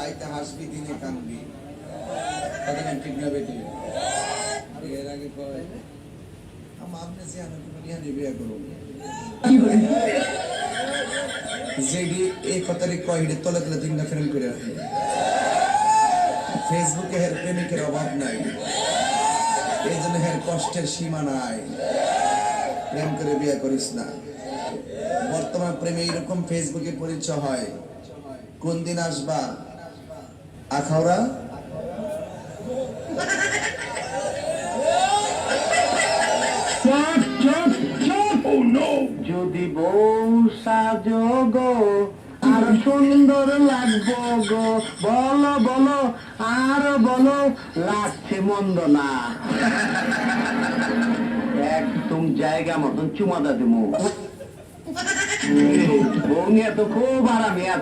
রাইতে হাসবি দিনে কানবি কথাটা ঠিক না বেটি এর আগে কয় আপনি যে আমি তুমি নিয়ে বিয়ে করো যেটি এই কথাটি কয় হিটে তলে তলে তিনটা ফ্রেম করে রাখে ফেসবুকে হের প্রেমিকের অভাব নাই এই জন্য হের কষ্টের সীমা নাই প্রেম করে বিয়ে করিস না বর্তমান প্রেমে এইরকম ফেসবুকে পরিচয় হয় কোন দিন আসবা আখাউড়া যদি বউ সাজো গো আর সুন্দর লাগবো গো বলো বলো আর বলো লাগছে মন্দ না একদম জায়গা মতন চুমাদা দেবো বউ নিয়ে তো খুব আরামে